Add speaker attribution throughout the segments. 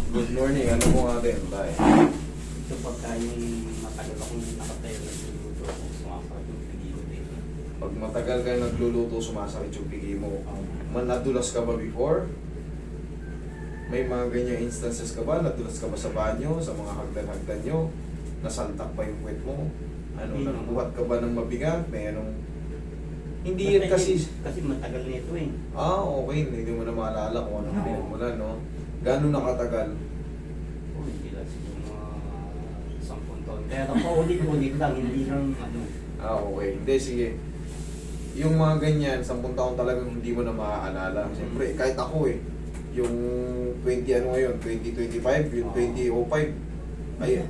Speaker 1: Good morning. Ano po natin? Tayo.
Speaker 2: Ito pagka yung matagal akong nakatayo na sinuto ako, sumasakit yung pigi ko dito.
Speaker 1: Pag matagal kayo nagluluto, sumasakit yung pigi mo. Nadulas ka ba before? May mga ganyang instances ka ba? Nadulas ka ba sa banyo? Sa mga hagdan-hagdan nyo? Nasaltak pa yung puwet mo? Ano,
Speaker 2: Hindi
Speaker 1: nagbuhat ka ba ng mabigat? May anong... Hindi
Speaker 2: Basta
Speaker 1: yan kasi...
Speaker 2: Kasi matagal na ito eh.
Speaker 1: Okay. Hindi mo na maalala kung anong pinagmulan, no? Gano'n nakatagal?
Speaker 2: Oh, hindi lang siguro mga 10 taon. Kaya paulit-ulit lang, hindi lang ano.
Speaker 1: Okay. Hindi, sige. Yung mga ganyan, 10 taon talagang hindi mo na maaalala. Siyempre, kahit ako eh. Yung 20 ano ngayon, 2025, yung 2005. Ay,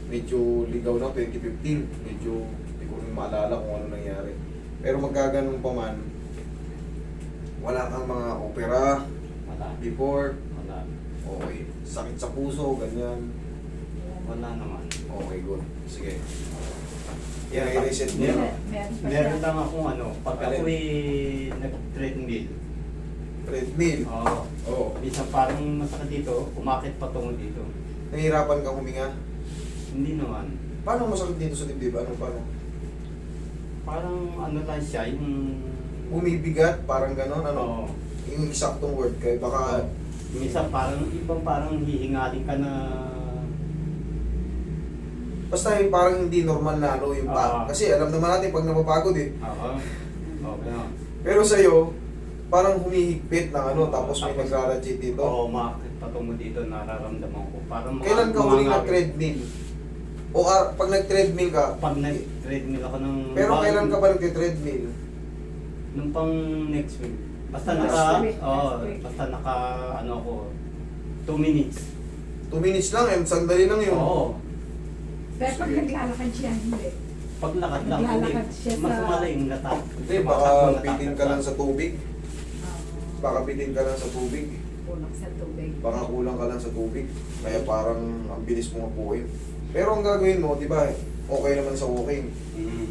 Speaker 1: medyo ligaw na, 2015. Medyo hindi ko rin maalala kung ano nangyari. Pero magkaganon pa man, wala kang mga opera
Speaker 2: Wala.
Speaker 1: before.
Speaker 2: Wala.
Speaker 1: Okay. Sakit sa puso, ganyan.
Speaker 2: Wala naman.
Speaker 1: Okay, good. Sige. Yan, i-reset mo
Speaker 2: Meron.
Speaker 1: yan.
Speaker 2: Meron lang akong ano, pag
Speaker 1: Alin?
Speaker 2: ako'y nag-treadmill.
Speaker 1: Treadmill.
Speaker 2: Oo.
Speaker 1: Oo.
Speaker 2: Minsan parang masakit dito, umakit patungo dito.
Speaker 1: Nahihirapan kang huminga.
Speaker 2: Hindi naman.
Speaker 1: Paano masakit dito sa dibdib? Paano?
Speaker 2: Parang ano lang siya, yung...
Speaker 1: Bumibigat, parang gano'n, ano?
Speaker 2: Oo.
Speaker 1: Yung eksaktong word kayo, baka...
Speaker 2: Minsan parang ibang parang hihingalin ka na...
Speaker 1: Basta yung parang hindi normal na ano yung kasi alam naman natin pag napapagod eh.
Speaker 2: Oo. Okay na.
Speaker 1: Pero sa'yo, parang humihigpit ng ano, tapos may nagrarajit dito.
Speaker 2: Oo, umakit patungo dito, nararamdaman ko. Parang
Speaker 1: Kailan ka huling nag-treadmill? O pag nag-treadmill ka?
Speaker 2: Pag nag-treadmill ako ng...
Speaker 1: Pero kailan ka ba nag-treadmill?
Speaker 2: Nung pang next week. Basta
Speaker 1: Next
Speaker 2: naka...
Speaker 3: week,
Speaker 2: Oo,
Speaker 3: next week.
Speaker 2: basta naka... Ano ako... 2 minutes.
Speaker 1: 2 minutes lang, sandali lang yun.
Speaker 2: Oo.
Speaker 3: Pero pag naglalakad siya, hindi.
Speaker 2: Paglakad lang.
Speaker 3: Naglalakad siya
Speaker 2: Mas
Speaker 3: sa-
Speaker 2: malay yung latak.
Speaker 1: Hindi, baka bitin ka lang sa tubig. Baka bitin ka lang sa tubig.
Speaker 3: Kulang sa tubig.
Speaker 1: Baka kulang ka lang sa tubig. Kaya parang ang bilis mo mapuhin. Pero ang gagawin mo, di ba, okay naman sa walking.
Speaker 2: Mm.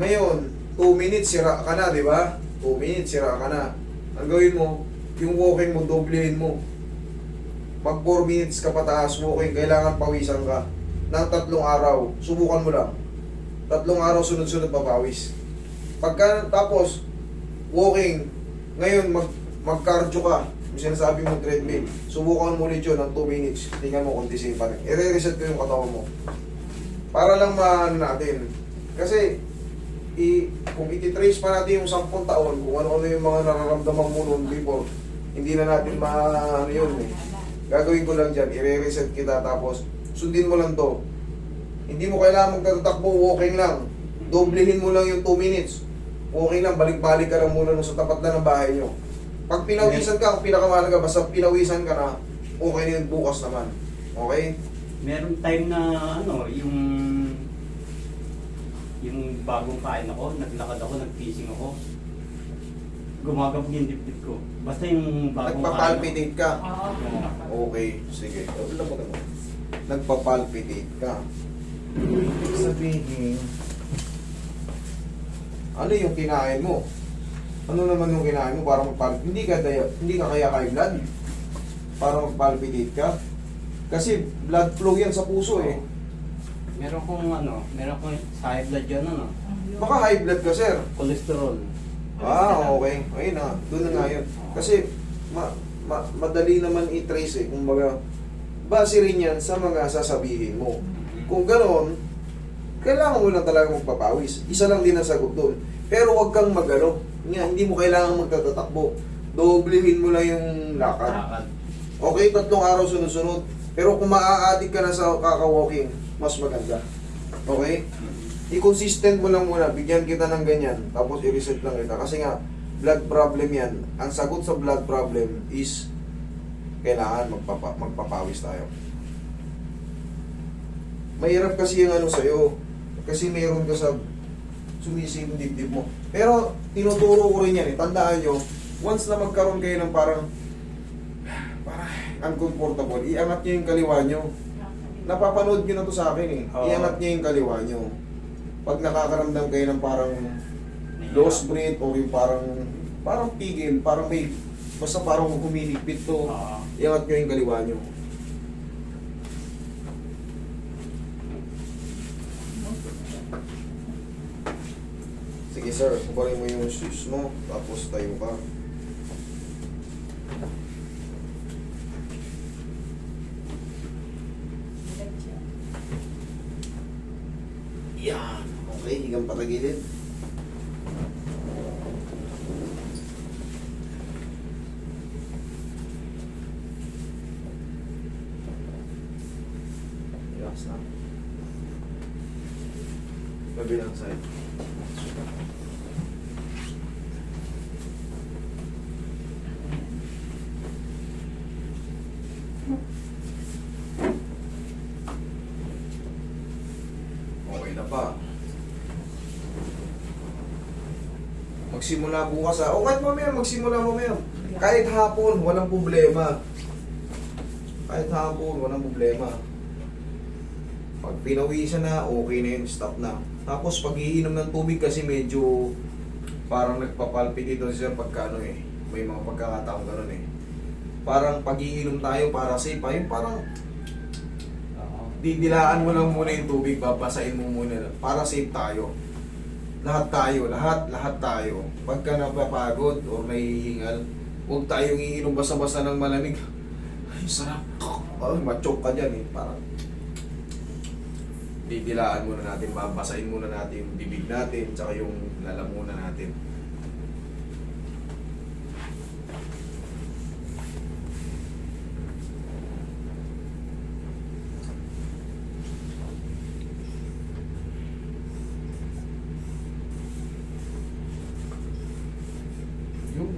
Speaker 1: Ngayon, 2 minutes, sira ka na, di ba? 2 minutes, sira ka na. Ang gawin mo, yung walking mo, doblehin mo. Mag 4 minutes ka pataas walking, kailangan pawisan ka. Ng 3 araw, subukan mo lang. 3 araw sunod-sunod papawis. Pagka tapos, walking, ngayon mag-cardio ka. Yung sinasabi mo treadmill, subukan mo ulit yun ng 2 minutes. Tingnan mo kung tising pa rin. I-reset ko yung katawan mo. Para lang maano natin. Kasi, kung ititrace pa natin yung 10 taon, kung ano-ano yung mga nararamdaman mo noon before, hindi na natin ano yun eh. Gagawin ko lang dyan, i-reset kita tapos sundin mo lang to. Hindi mo kailangan magtatakbo, walking lang. Doblehin mo lang yung 2 minutes. Walking lang, balik-balik ka lang muna sa tapat na ng bahay nyo. Pag pinawisan ka, ang pinakamahalaga, basta pinawisan ka na, okay na yun bukas naman. Okay?
Speaker 2: Meron time na ano, yung bagong kain ako, naglakad ako, nag-fishing ako. Gumagabog yung dibdib ko. Basta yung bagong
Speaker 1: Nagpapalpitate ka.
Speaker 3: Oo.
Speaker 1: Okay, sige. Nagpapalpitate ka. Ibig sabihin, ano yung kinain mo? Ano naman yung kinain mo para magpalpitate? Hindi ka kaya high blood? Para magpalpitate ka? Kasi blood flow yan sa puso eh.
Speaker 2: Meron kong high blood yan ano.
Speaker 1: Baka high blood ka, sir.
Speaker 2: Cholesterol.
Speaker 1: Okay. Ayun na. Doon na nga yun. Kasi madali naman i-trace eh. Kumbaga, base rin yan sa mga sasabihin mo. Kung ganoon, kailangan mo lang talaga magpapawis. Isa lang din ang sagot doon. Pero huwag kang magano. Hindi mo kailangan magtatatakbo. Doblehin mo lang yung lakad.
Speaker 2: Lakad.
Speaker 1: Okay, 3 araw sunod-sunod. Pero kung maa-addict ka na sa kaka-walking, mas maganda. Okay? I-consistent mo lang muna. Bigyan kita ng ganyan. Tapos i-reset lang kita. Kasi nga, blood problem yan. Ang sagot sa blood problem is kailangan magpapawis tayo. Mahirap kasi yung ano sa'yo. Kasi mayroon ka sa sumisipong dibdib mo. Pero tinuturo ko rin yan eh. Tandaan nyo, once na magkaroon kayo ng parang uncomfortable, iangat nyo yung kaliwa nyo. Napapanood nyo na to sa akin eh. Iangat nyo yung kaliwa nyo. Pag nakakaramdam kayo ng parang lost breath o yung parang pigil, parang may Basta parang kung humihigpit to,
Speaker 2: Ah.
Speaker 1: iangat nyo yung kaliwa nyo. Sige sir, kubarin mo yung shoes mo, tapos tayo ka. Yan. Okay, higang patagilid. Relax na. Kabilang side. Okay na pa. Magsimula bukas ha. O kahit mamaya, magsimula mamaya. Kahit hapon, walang problema. Kahit hapon, walang problema. Pag pinawisan na, okay na yun, stop na. Tapos pag iinom ng tubig kasi medyo parang nagpapalpit dito siya pagka ano eh. May mga pagkakataon ganun eh. Parang pag iinom tayo para safe pa, yung parang
Speaker 2: Oo.
Speaker 1: didilaan mo lang muna yung tubig, babasahin mo muna para safe tayo. Lahat tayo. Pagka napapagod o nahihingal, huwag tayong iinom basta-basta ng malamig. Ay, sarap. Oh, ma-choke ka dyan eh. Parang didilaan muna natin, babasahin muna natin yung bibig natin, tsaka yung lalamunan natin. Yun.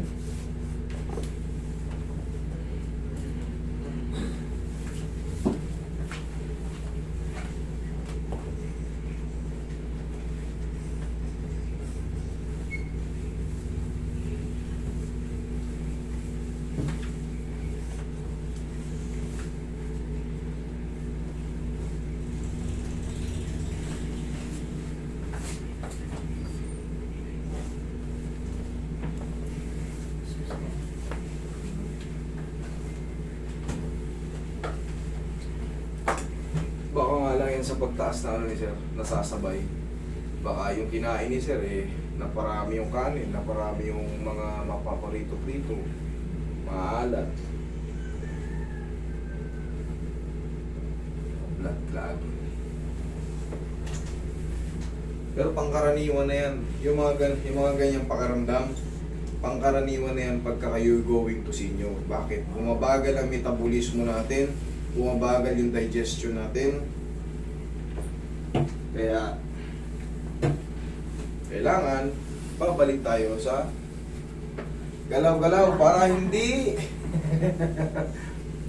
Speaker 1: Baka nga lang yan sa pagtaas na ano ni sir, nasasabay. Baka yung kinain ni sir eh, naparami yung kanin, naparami yung mga mapaparito-prito, maalat. Blood clot. Pero pangkaraniwan na yan, yung mga ganyang pakaramdam, pangkaraniwan na yan pagka kayo going to sinyo. Bakit? Bumabagal ang metabolismo natin, bumabagal yung digestion natin. Kaya kailangan babalik tayo sa galaw-galaw para hindi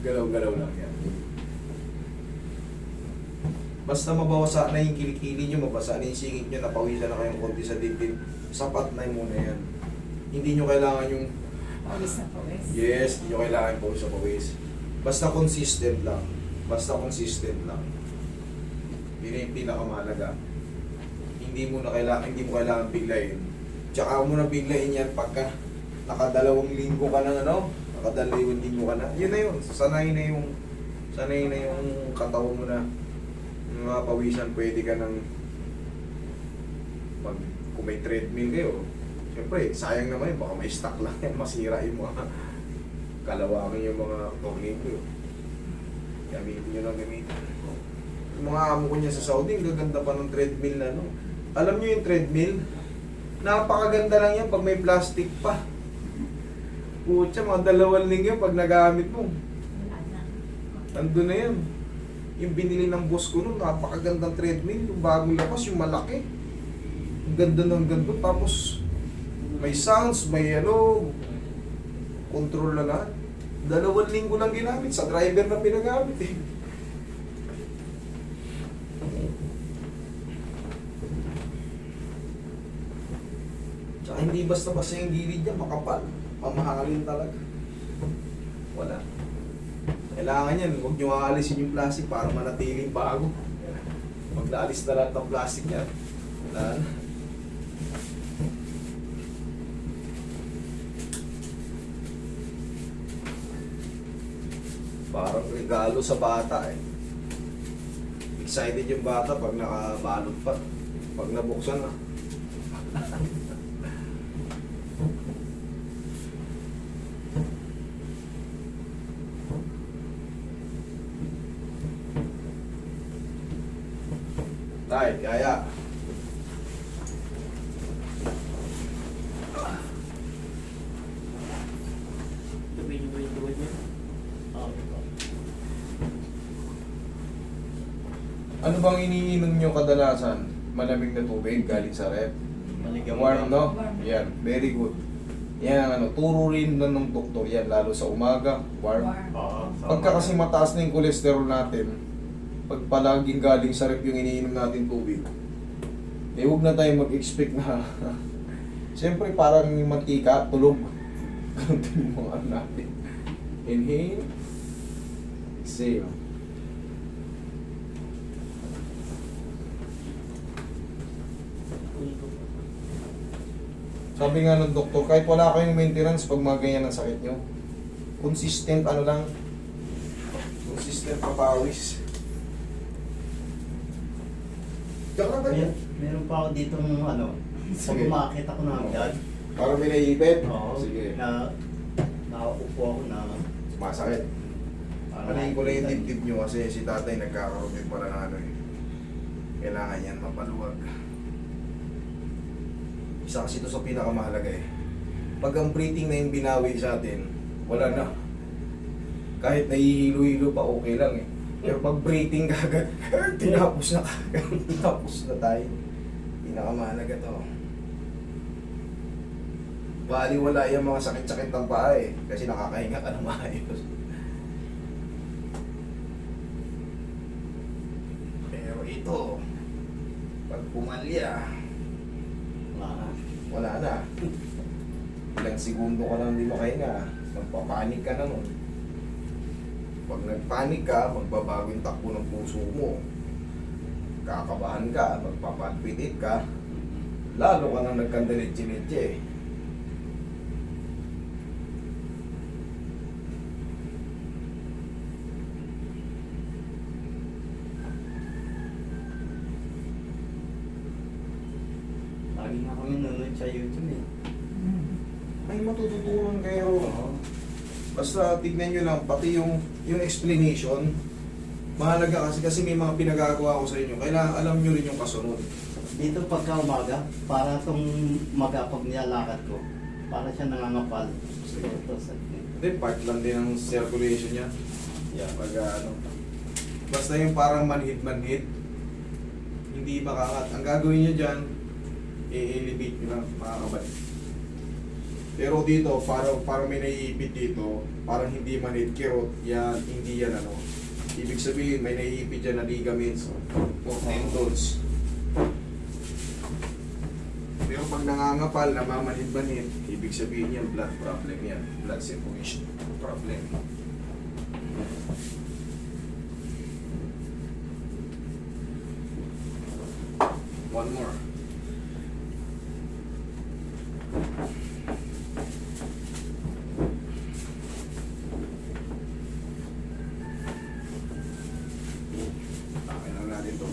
Speaker 1: galaw-galaw lang yan. Basta mabawasan na yung kilikili nyo, mabasa na yung singit nyo, napawisan na kayong konti sa dibdib, sapat na muna yan. Hindi nyo kailangan yung
Speaker 3: Pawis na pawis.
Speaker 1: yes, hindi nyo kailangan pawis sa pawis. Basta consistent lang. Basta consistent lang. Yun yung pinakamahalaga. Hindi mo kailangan biglayin. Tsaka mo na biglayin yan pagka nakadalawang linggo ka na nakadalawang linggo ka na. Yun na yun. Sanay na yung katawan mo na mga pawisan, pwede ka ng kung may treadmill kayo. Siyempre, sayang naman yun. Baka may stock lang yan. Masira yung mga kalawangin yung mga tornilyo. Gamitin nyo lang gamitin. Yung mga amo ko niya sa Saudi, ang gaganda pa ng treadmill na no. Alam nyo yung treadmill? Napakaganda lang yan pag may plastic pa. Putya, mga 2 linggo pag nagamit mo.
Speaker 3: Wala na.
Speaker 1: Nandun na yan. Yung binili ng boss ko nun, napakagandang treadmill. Yung bagong labas, yung malaki. Ang ganda ng ganda. Tapos, may sounds, may control na lahat. 2 linggo lang ginamit. Sa driver na pinagamit eh. Tsaka hindi basta-basta yung gilid niya, makapal. Mamahalin talaga. Wala. Kailangan yan, huwag nyo aalisin yung plastic para manatiling bago. Pag naalis na lahat ng plastic niya, wala na. Parang regalo sa bata eh. Excited yung bata pag nakabalot pa. Pag nabuksan na. Tay, kaya.
Speaker 2: Tuloy niyo ba yung tuwad niya? Okay po.
Speaker 1: Ano bang iniinom nyo kadalasan? Malamig na tubig galing sa ref?
Speaker 2: Maligam
Speaker 1: Warm, no?
Speaker 3: Warm.
Speaker 1: Yan, very good. Yan ang ano, turo rin na ng doktor yan, lalo sa umaga, warm.
Speaker 3: Warm.
Speaker 2: Oo.
Speaker 1: Pagka kasi mataas na yung cholesterol natin, pag palaging galing sa ref yung iniinom natin tubig, eh huwag na tayo mag-expect na, siyempre parang yung mantika, tulog. Ganun din yung mga ano natin. Inhale, exhale. Sabi nga ng doktor, kahit wala kayong maintenance pag mga ganyan ang sakit nyo, consistent ano lang, consistent papawis. Diyan ka ba
Speaker 2: Meron, meron pa ako dito ng ano, pag
Speaker 1: Sige.
Speaker 2: umakit ako ng agad,
Speaker 1: Parang may naiipit?
Speaker 2: oo,
Speaker 1: Sige.
Speaker 2: na nakaupo ako na
Speaker 1: Sumasakit. Malihin ko lang yung dibdib nyo kasi si tatay nagkakaroon din pala ng ano eh. Kailangan yan mapaluwag. Isa kasi ito sa pinakamahalaga eh. Pag ang breathing na yung binawi sa atin, wala na. Kahit nahihilo-hilo pa okay lang eh. Pero pag breathing kagad, tinapos na kagad. Tinapos na tayo. Pinakamahalaga to. Bali wala yung mga sakit-sakit ng paa eh. Kasi nakakahinga ka na maayos. Pero ito, pag pumalya, wala na. Ilang segundo ka lang hindi makahinga. Magpapanik ka na nun. Pag nagpanik ka, magbabago yung takbo ng puso mo. Kakabahan ka, magpapalpitit ka. Lalo ka nang nagkandalit-chinitye.
Speaker 2: lagi nga kami nanonood sa YouTube eh.
Speaker 1: May matututunan kayo.
Speaker 2: Oo.
Speaker 1: Basta tignan nyo lang, pati yung explanation, mahalaga kasi may mga pinagagawa ko sa inyo. Kailangan alam nyo rin yung kasunod.
Speaker 2: Dito pagka umaga, para itong maga pag nilalakad ko, para siya nangangapal.
Speaker 1: Sige.
Speaker 2: Ito sa
Speaker 1: Hindi, part lang din ng circulation niya.
Speaker 2: yeah.
Speaker 1: Pag ano. Basta yung parang manhid-manhid, hindi makakat. Ang gagawin nyo dyan, i-elevate nyo lang, makakabalik. Pero dito, parang may naiipit dito, parang hindi manhid kirot, yan, hindi yan ano. Ibig sabihin, may naiipit dyan na ligaments o tendons. Pero pag nangangapal, namamanhid-manhid, ibig sabihin yan, blood problem yan. Blood circulation problem. One more. Takin lang natin to.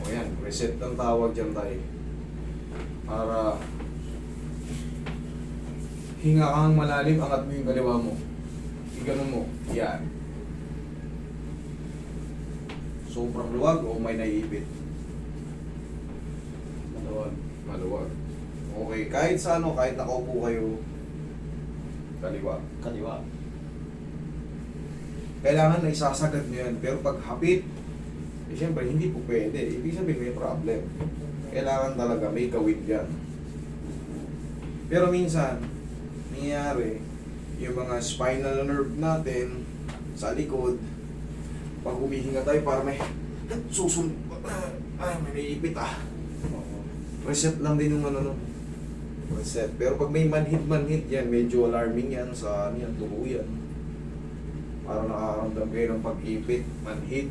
Speaker 1: O yan, reset ng tawag dyan tayo. Para hinga kang malalim, angat mo yung kaliwa mo. Iganon mo. Yan. Sobrang luwag o may naiipit?
Speaker 2: Maluwag.
Speaker 1: Maluwag. Okay, kahit sa ano, kahit nakaupo kayo, kaliwa.
Speaker 2: Kaliwa.
Speaker 1: Kailangan na isasagad nyo yan. Pero pag hapit, eh syempre hindi po pwede. Ibig sabihin may problem. Kailangan talaga may gawin dyan. Pero minsan, nangyayari, yung mga spinal nerve natin sa likod, pag humihinga tayo, para may susunod. Ay, may naiipit ah. Reset lang din yung ano no. Reset. Pero pag may manhid yan, medyo alarming yan sa ano yan, tubo yan. Parang nakakaramdam kayo ng pag-ipit, manhid.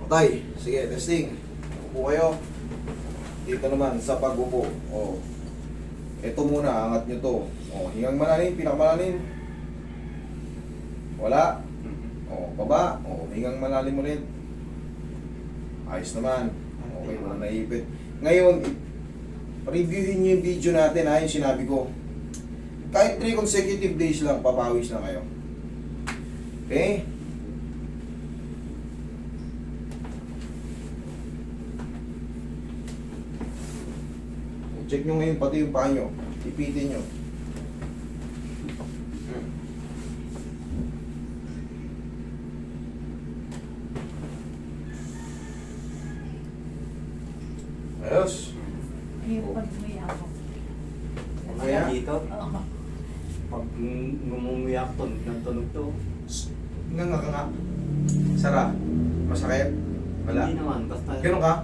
Speaker 1: Tay, sige, testing. Upo kayo. Dito naman, sa pag-upo. O. Ito muna, angat nyo to. O, hingang malalim, pinakamalalim. Wala. O, baba. O, hingang malalim ulit. Ayos naman. Okay, wala naipit. Ngayon, reviewin nyo yung video natin ha, yung sinabi ko. Kahit 3 consecutive days lang, papawis na kayo. Okay? Check nyo ngayon pati yung paa nyo. Ipitin nyo. Ayos.
Speaker 3: Yung pag-uwi ako.
Speaker 1: Mamaya?
Speaker 2: Dito,
Speaker 3: Oo.
Speaker 2: pag ngumumiyak, tunog ng tunog to.
Speaker 1: Nga nga ka nga. Sara. Masakit? Wala.
Speaker 2: Hindi naman, basta...
Speaker 1: Ganun ka?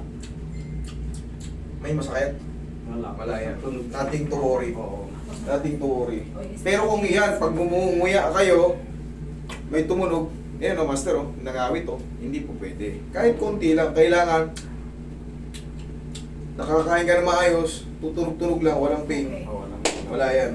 Speaker 1: May masakit?
Speaker 2: Wala.
Speaker 1: Wala yan.
Speaker 2: Tunog.
Speaker 1: Nothing to worry.
Speaker 2: Oo.
Speaker 1: Nothing to worry. Pero kung yan, pag ngumunguya kayo, may tumunog, yan o master o, nangawit o, hindi po pwede. Kahit konti lang, kailangan nakakain ka na maayos, tutunog-tunog lang, walang pain.
Speaker 2: Oo,
Speaker 1: Wala yan.